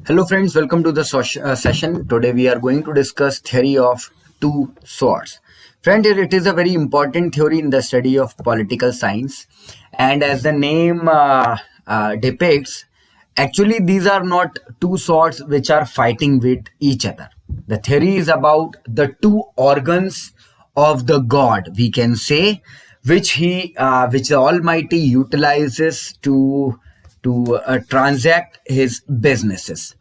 Hello friends, welcome to the session. Today we are going to discuss theory of two swords. Friend, it is a very important theory in the study of political science, and as the name depicts, actually these are not two swords which are fighting with each other. The theory is about the two organs of the God, we can say, which the Almighty utilizes to transact his businesses.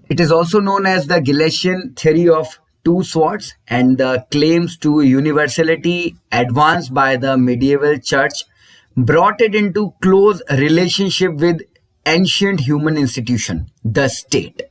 It is also known as the Gelasian theory of two swords, and the claims to universality advanced by the medieval church brought it into close relationship with ancient human institution, the state.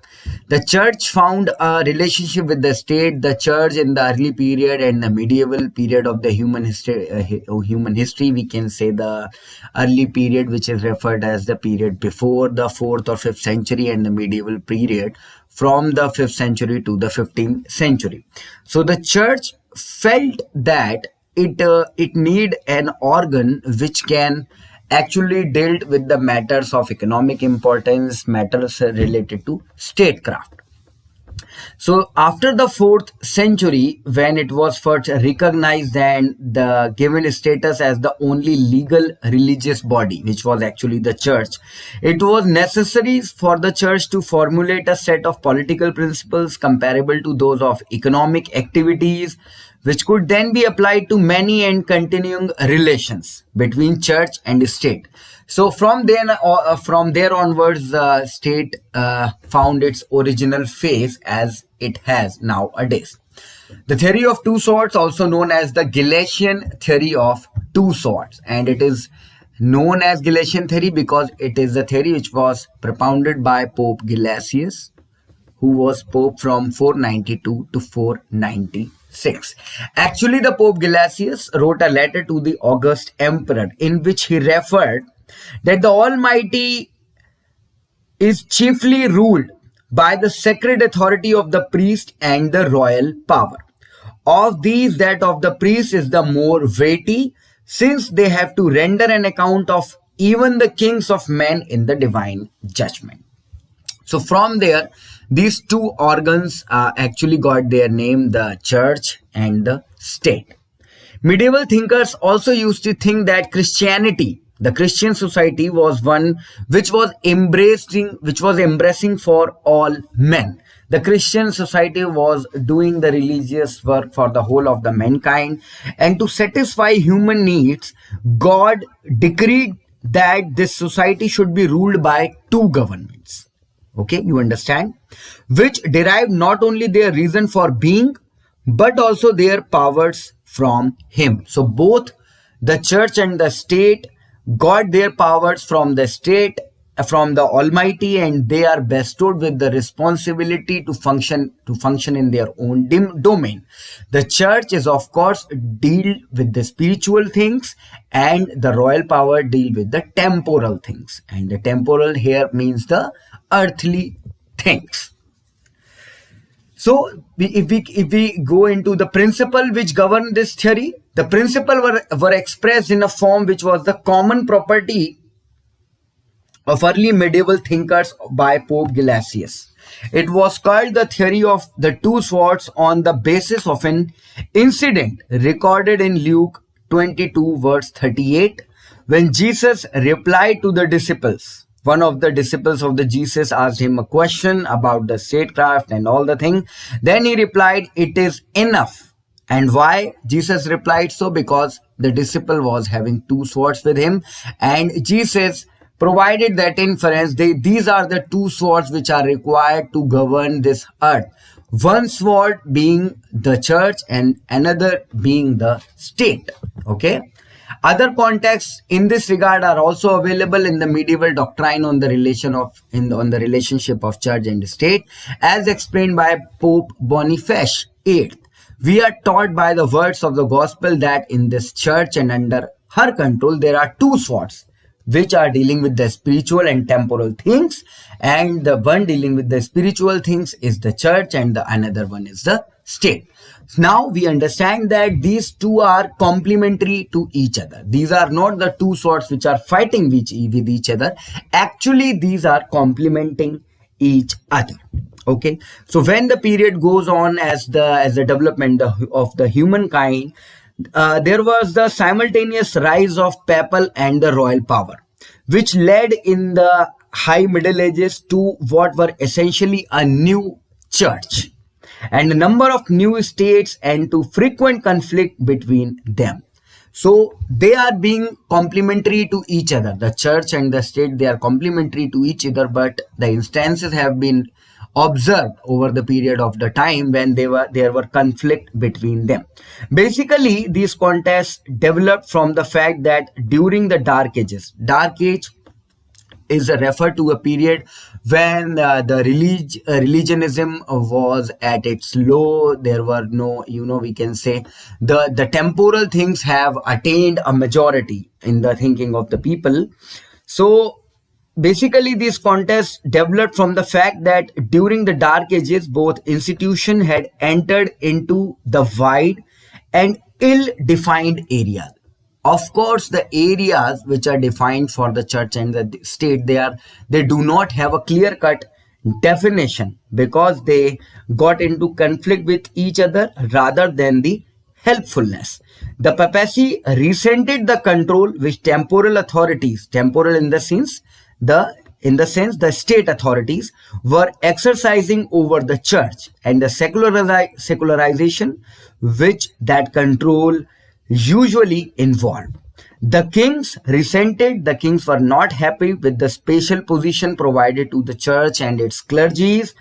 The church found a relationship with the state. The church in the early period and the medieval period of the human history, we can say the early period, which is referred as the period before the 4th or 5th century, and the medieval period from the 5th century to the 15th century. So the church felt that it need an organ which can actually dealt with the matters of economic importance, matters related to statecraft. So after the 4th century, when it was first recognized and the given status as the only legal religious body, which was actually the church, it was necessary for the church to formulate a set of political principles comparable to those of economic activities, which could then be applied to many and continuing relations between church and state. So from there onwards, the state found its original phase as it has nowadays. The theory of two swords, also known as the Gelasian theory of two swords, and it is known as Gelasian theory because it is the theory which was propounded by Pope Gelasius, who was Pope from 492 to 496. Actually, the Pope Gelasius wrote a letter to the August Emperor in which he referred that the Almighty is chiefly ruled by the sacred authority of the priest and the royal power. Of these, that of the priest is the more weighty, since they have to render an account of even the kings of men in the divine judgment. So from there, these two organs actually got their name, the church and the state. Medieval thinkers also used to think that Christianity, the Christian society, was one which was embracing for all men. The Christian society was doing the religious work for the whole of the mankind, and to satisfy human needs, God decreed that this society should be ruled by two governments. Okay, you understand? Which derived not only their reason for being, but also their powers from him. So both the church and the state got their powers from the state, from the Almighty, and they are bestowed with the responsibility to function in their own domain. The church is, of course, deal with the spiritual things, and the royal power deal with the temporal things. And the temporal here means the earthly things. So if we go into the principle which govern this theory, the principle were expressed in a form which was the common property of early medieval thinkers by Pope Gelasius. It was called the theory of the two swords on the basis of an incident recorded in Luke 22 verse 38, when Jesus replied to the disciples. One of the disciples of the Jesus asked him a question about the statecraft and all the thing. Then he replied, "It is enough." And why Jesus replied so? Because the disciple was having two swords with him, and Jesus provided that inference. These are the two swords which are required to govern this earth. One sword being the church and another being the state. Okay. Other contexts in this regard are also available in the medieval doctrine on the relationship of church and state, as explained by Pope Boniface VIII. We are taught by the words of the gospel that in this church and under her control there are two swords, which are dealing with the spiritual and temporal things, and the one dealing with the spiritual things is the church and the another one is the state. Now we understand that these two are complementary to each other. These are not the two swords which are fighting with each other. Actually, these are complementing each other. Okay, so when the period goes on as the development of the humankind, there was the simultaneous rise of papal and the royal power, which led in the high middle ages to what were essentially a new church and a number of new states and to frequent conflict between them. So they are being complementary to each other. The church and the state, they are complementary to each other, but the instances have been observed over the period of the time when there were conflict between them. Basically, these contests developed from the fact that during the dark age is referred to a period when the religionism was at its low. There were no, we can say the temporal things have attained a majority in the thinking of the people. So basically, these contests developed from the fact that during the dark ages, both institutions had entered into the wide and ill-defined areas. Of course, the areas which are defined for the church and the state, they do not have a clear-cut definition because they got into conflict with each other rather than the helpfulness. The papacy resented the control which temporal authorities, temporal in the sense the state authorities were exercising over the church, and the secularization which that control usually involved. The kings were not happy with the special position provided to the church and its clergies,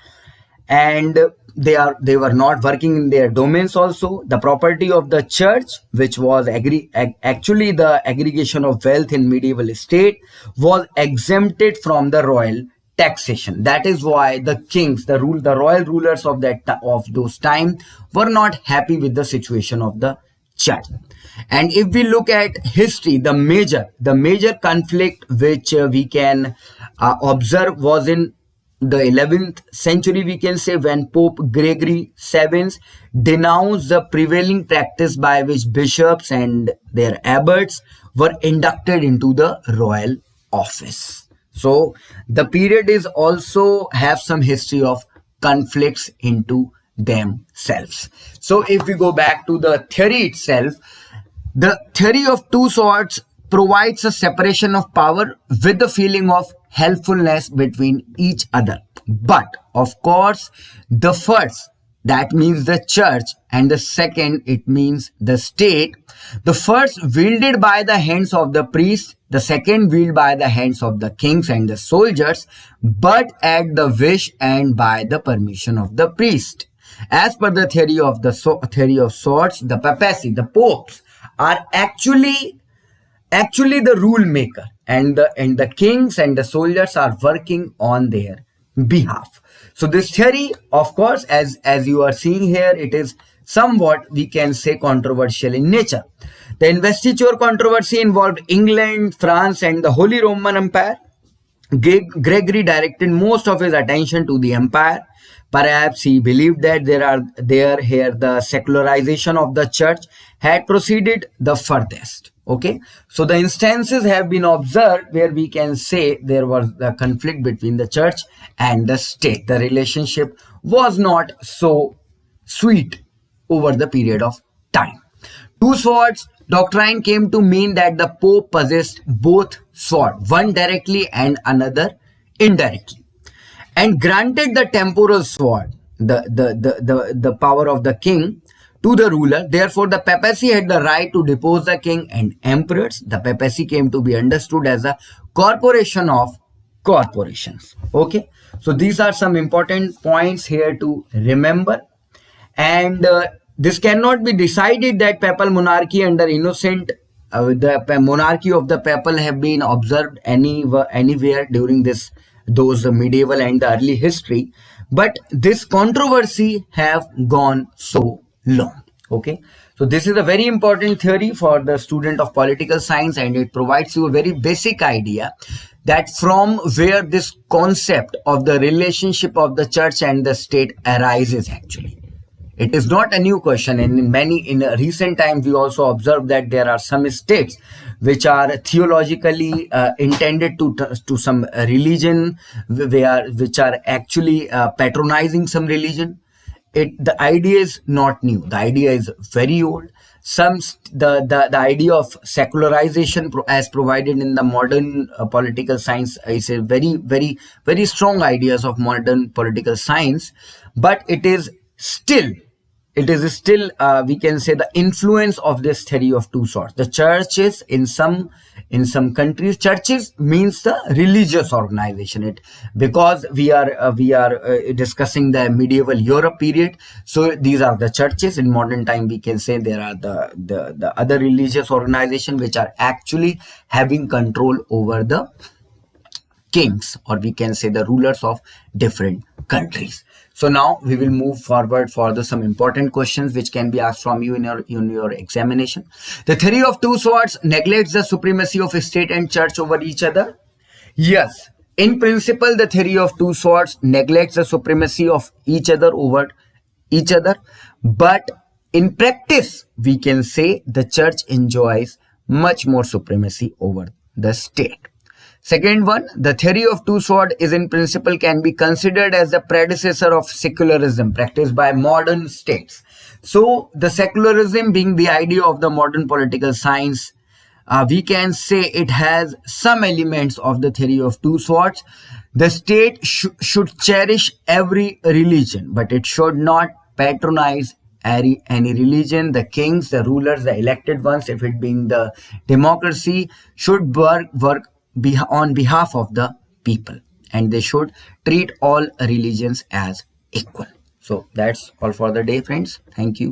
and they were not working in their domains also. The property of the church, which was actually the aggregation of wealth in medieval state, was exempted from the royal taxation. That is why the kings, the royal rulers of those time were not happy with the situation of the church. And if we look at history, the major conflict which we can observe was in the 11th century, we can say, when Pope Gregory VII denounced the prevailing practice by which bishops and their abbots were inducted into the royal office. So the period is also have some history of conflicts into themselves. So if we go back to the theory itself, the theory of two swords provides a separation of power with the feeling of helpfulness between each other. But of course, the first, that means the church, and the second, it means the state. The first wielded by the hands of the priest, the second wielded by the hands of the kings and the soldiers, but at the wish and by the permission of the priest. As per the theory of swords, the papacy, the popes, are actually the rule maker, and the kings and the soldiers are working on their behalf. So this theory, of course, as you are seeing here, it is somewhat, we can say, controversial in nature. The investiture controversy involved England, France, and the Holy Roman Empire. Gregory directed most of his attention to the empire. Perhaps he believed that the secularization of the church had proceeded the furthest. Okay, so the instances have been observed where we can say there was the conflict between the church and the state. The relationship was not so sweet over the period of time. Two swords doctrine came to mean that the Pope possessed both swords, one directly and another indirectly, and granted the temporal sword, the power of the king, to the ruler. Therefore, the papacy had the right to depose the king and emperors. The papacy came to be understood as a corporation of corporations. Okay, so these are some important points here to remember. And this cannot be decided that papal monarchy under Innocent, the monarchy of the papal have been observed anywhere during those medieval and the early history. But this controversy have gone so long. Okay, so this is a very important theory for the student of political science, and it provides you a very basic idea that from where this concept of the relationship of the church and the state arises. Actually, it is not a new question, and in recent times we also observe that there are some states which are theologically intended to some religion, which are actually patronizing some religion. The idea is not new. The idea is very old. The idea of secularization as provided in the modern political science is a very strong ideas of modern political science, but it is still we can say the influence of this theory of two sorts. The churches in some countries, churches means the religious organization. It because we are discussing the medieval Europe period, so these are the churches. In modern time we can say there are the other religious organization which are actually having control over the kings, or we can say the rulers of different countries. So now we will move forward for some important questions which can be asked from you in your examination. The theory of two swords neglects the supremacy of state and church over each other. Yes, in principle, the theory of two swords neglects the supremacy of each other over each other, but in practice, we can say the church enjoys much more supremacy over the state. Second one, the theory of two swords is in principle can be considered as the predecessor of secularism practiced by modern states. So the secularism being the idea of the modern political science, we can say it has some elements of the theory of two swords. The state should cherish every religion, but it should not patronize any religion. The kings, the rulers, the elected ones, if it being the democracy, should work on behalf of the people, and they should treat all religions as equal. So that's all for the day, friends. Thank you.